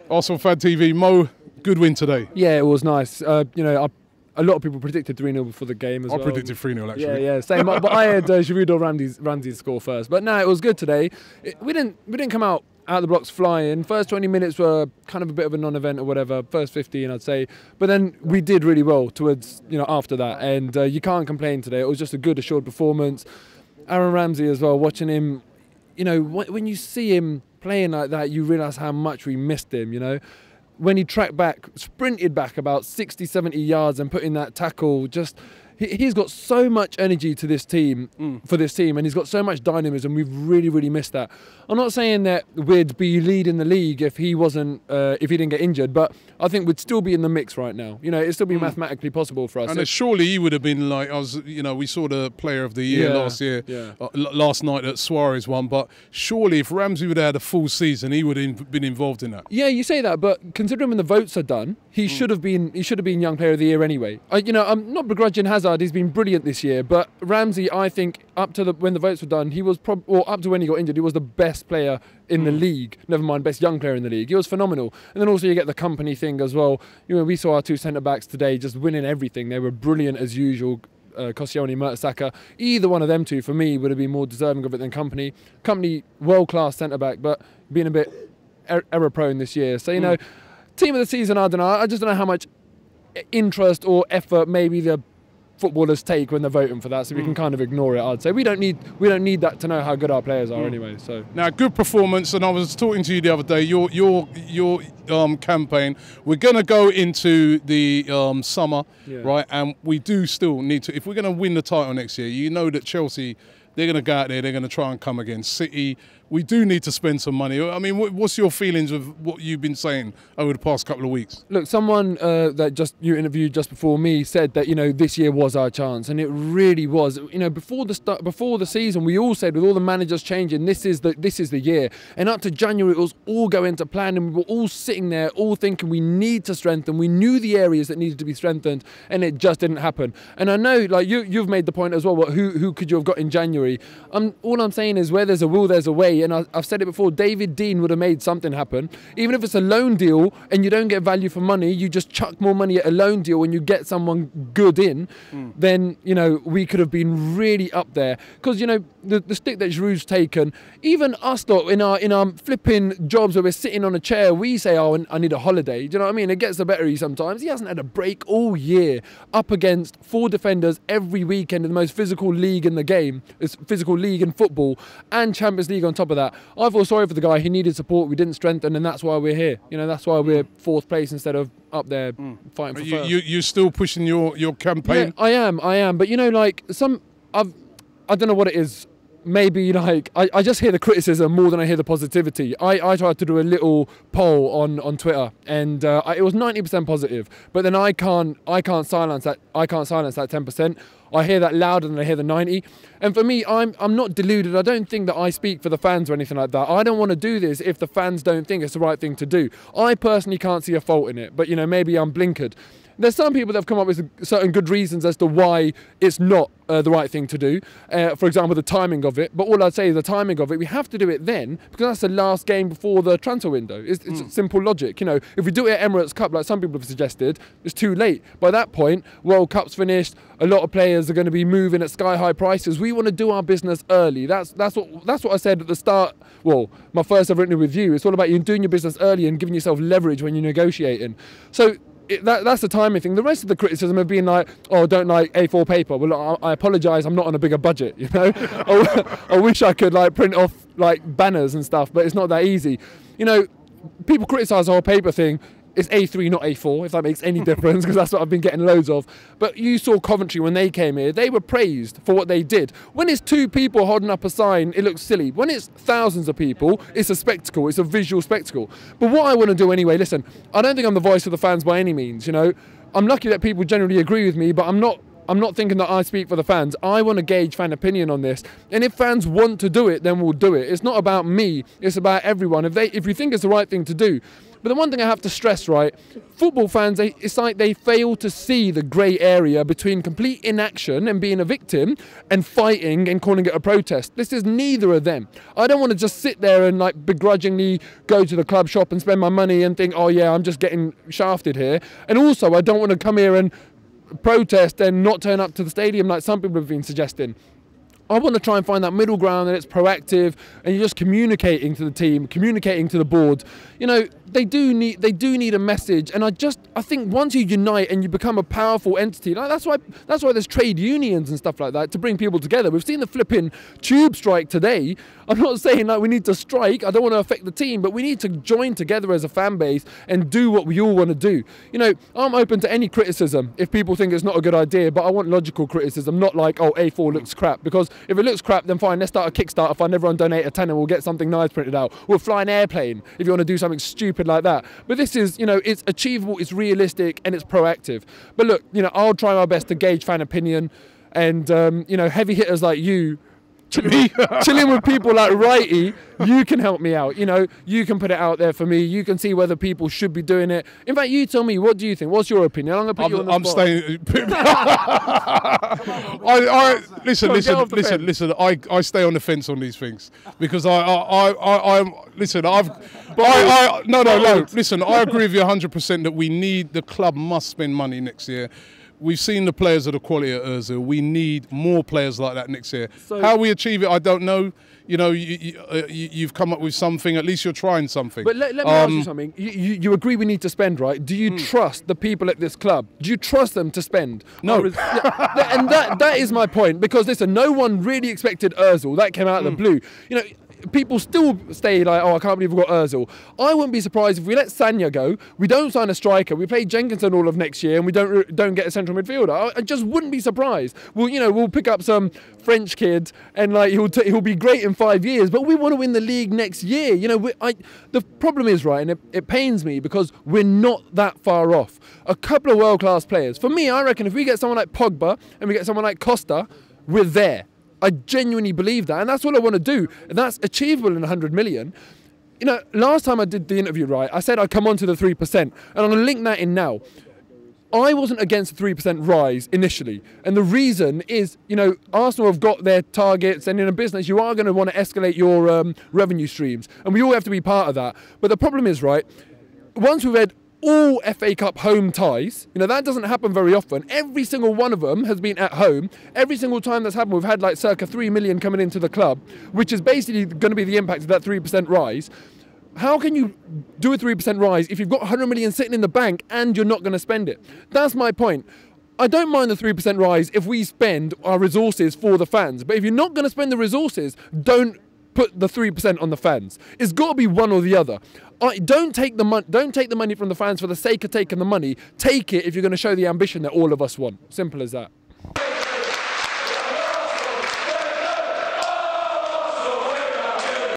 Arsenal Fan TV, Mo, good win today. Yeah, it was nice. A lot of people predicted 3-0 before the game as well. I predicted 3-0 actually. Yeah, same. But I had Giroud Ramsey's score first. But no, it was good today. We didn't come out the blocks flying. First 20 minutes were kind of a bit of a non-event or whatever. First 15, I'd say. But then we did really well towards, after that. And you can't complain today. It was just a good, assured performance. Aaron Ramsey as well, watching him, when you see him playing like that, you realise how much we missed him, When he sprinted back about 60, 70 yards and put in that tackle, he's got so much energy to this team, for this team, and he's got so much dynamism. We've really, really missed that. I'm not saying that we'd be leading the league if he didn't get injured, but I think we'd still be in the mix right now. It'd still be mathematically possible for us. And surely he would have been like, we saw the Player of the Year last year, last night at Suarez won, but surely if Ramsey would have had a full season, he would have been involved in that. Yeah, you say that, but considering when the votes are done, he should have been Young Player of the Year anyway. I'm not begrudging Hazard. He's been brilliant this year, but Ramsey, I think, up to when the votes were done, he was up to when he got injured, he was the best player in the league. Never mind best young player in the league. He was phenomenal. And then also you get the company thing as well. We saw our two centre backs today just winning everything. They were brilliant as usual. Koscielny, Mertesacker. Either one of them two, for me, would have been more deserving of it than Company. Company, world-class centre back, but being a bit error prone this year. So team of the season, I don't know. I just don't know how much interest or effort maybe the footballers take when they're voting for that, so we can kind of ignore it. I'd say we don't need that to know how good our players are anyway. So now, good performance, and I was talking to you the other day. Your campaign. We're going to go into the summer, right? And we do still need to. If we're going to win the title next year, that Chelsea, they're going to go out there. They're going to try and come against City. We do need to spend some money. I mean, what's your feelings of what you've been saying over the past couple of weeks? Look, someone that you interviewed just before me said that this year was our chance, and it really was. Before the season, we all said with all the managers changing, this is the year. And up to January, it was all going to plan, and we were all sitting there, all thinking we need to strengthen. We knew the areas that needed to be strengthened, and it just didn't happen. And I know, like you've made the point as well. Who could you have got in January? All I'm saying is, where there's a will, there's a way. And I've said it before, David Dean would have made something happen. Even if it's a loan deal and you don't get value for money, you just chuck more money at a loan deal and you get someone good in, then, we could have been really up there. Because, the stick that Giroud's taken, even us lot in our flipping jobs where we're sitting on a chair, we say, oh, I need a holiday. Do you know what I mean? It gets the better of you sometimes. He hasn't had a break all year, up against 4 defenders every weekend in the most physical league in the game. It's physical league in football and Champions League on top of that. I feel sorry for the guy. He needed support. We didn't strengthen, and that's why we're here. That's why we're 4th place instead of up there fighting for first. You're still pushing your campaign? Yeah, I am. But I don't know what it is. Maybe I just hear the criticism more than I hear the positivity. I tried to do a little poll on Twitter, and it was 90% positive. But then I can't silence that. I can't silence that 10%. I hear that louder than I hear the 90. And for me, I'm not deluded. I don't think that I speak for the fans or anything like that. I don't want to do this if the fans don't think it's the right thing to do. I personally can't see a fault in it, but maybe I'm blinkered. There's some people that have come up with certain good reasons as to why it's not the right thing to do. For example, the timing of it. But all I'd say is the timing of it, we have to do it then, because that's the last game before the transfer window. It's simple logic. If we do it at Emirates Cup, like some people have suggested, it's too late. By that point, World Cup's finished. A lot of players are going to be moving at sky-high prices. We want to do our business early. That's what I said at the start. Well, my first ever interview with you. It's all about you doing your business early and giving yourself leverage when you're negotiating. So that's the timing thing. The rest of the criticism of being like, oh, don't like A4 paper. Well, look, I apologise, I'm not on a bigger budget, I wish I could print off banners and stuff, but it's not that easy. People criticise the whole paper thing. It's A3, not A4, if that makes any difference, because that's what I've been getting loads of. But you saw Coventry when they came here. They were praised for what they did. When it's 2 people holding up a sign, it looks silly. When it's thousands of people, it's a spectacle. It's a visual spectacle. But what I want to do anyway, listen, I don't think I'm the voice of the fans by any means, I'm lucky that people generally agree with me, but I'm not thinking that I speak for the fans. I want to gauge fan opinion on this. And if fans want to do it, then we'll do it. It's not about me. It's about everyone. If you think it's the right thing to do, But the one thing I have to stress, right, football fans, it's like they fail to see the grey area between complete inaction and being a victim and fighting and calling it a protest. This is neither of them. I don't want to just sit there and like begrudgingly go to the club shop and spend my money and think, oh yeah, I'm just getting shafted here. And also, I don't want to come here and protest and not turn up to the stadium like some people have been suggesting. I want to try and find that middle ground, and it's proactive, and you're just communicating to the team, communicating to the board. You know, they do need a message, and I think once you unite and you become a powerful entity, like that's why there's trade unions and stuff like that to bring people together. We've seen the flipping tube strike today. I'm not saying like we need to strike. I don't want to affect the team, but we need to join together as a fan base and do what we all want to do. You know, I'm open to any criticism if people think it's not a good idea, but I want logical criticism, not like, oh, A4 looks crap, because if it looks crap, then fine, let's start a Kickstarter fund, everyone donate a tenner, we'll get something nice printed out. We'll fly an airplane if you want to do something stupid like that. But this is, you know, it's achievable, it's realistic, and it's proactive. But look, you know, I'll try my best to gauge fan opinion, and, you know, heavy hitters like you, chilling with people like Righty, you can help me out. You know, you can put it out there for me. You can see whether people should be doing it. In fact, you tell me, what do you think? What's your opinion? I'm going to put you on the spot. Listen. I stay on the fence on these things because listen, I agree with you 100% that we need, the club must spend money next year. We've seen the players of the quality of Ozil. We need more players like that next year. So, how we achieve it, I don't know. You know, you've come up with something. At least you're trying something. But let me ask you something. You agree we need to spend, right? Do you trust the people at this club? Do you trust them to spend? No. And that is my point. Because listen, no one really expected Ozil. That came out of the blue. You know, people still stay like, oh, I can't believe we've got Ozil. I wouldn't be surprised if we let Sanya go, we don't sign a striker, we play Jenkinson all of next year, and we don't get a central midfielder. I just wouldn't be surprised. We'll pick up some French kid, and like he'll be great in 5 years, but we want to win the league next year. You know, the problem is, right, and it pains me because we're not that far off. A couple of world-class players. For me, I reckon if we get someone like Pogba and we get someone like Costa, we're there. I genuinely believe that, and that's what I want to do, and that's achievable in 100 million. You know, last time I did the interview, right, I said I'd come on to the 3%, and I'm going to link that in now. I wasn't against the 3% rise initially, and the reason is, you know, Arsenal have got their targets, and in a business you are going to want to escalate your revenue streams, and we all have to be part of that. But the problem is, right, once we've had all FA Cup home ties, you know, that doesn't happen very often. Every single one of them has been at home. Every single time that's happened, we've had like circa 3 million coming into the club, which is basically going to be the impact of that 3% rise. How can you do a 3% rise if you've got 100 million sitting in the bank and you're not going to spend it? That's my point. I don't mind the 3% rise if we spend our resources for the fans, but if you're not going to spend the resources, don't put the 3% on the fans. It's got to be one or the other. Don't take the money from the fans for the sake of taking the money. Take it if you're going to show the ambition that all of us want. Simple as that.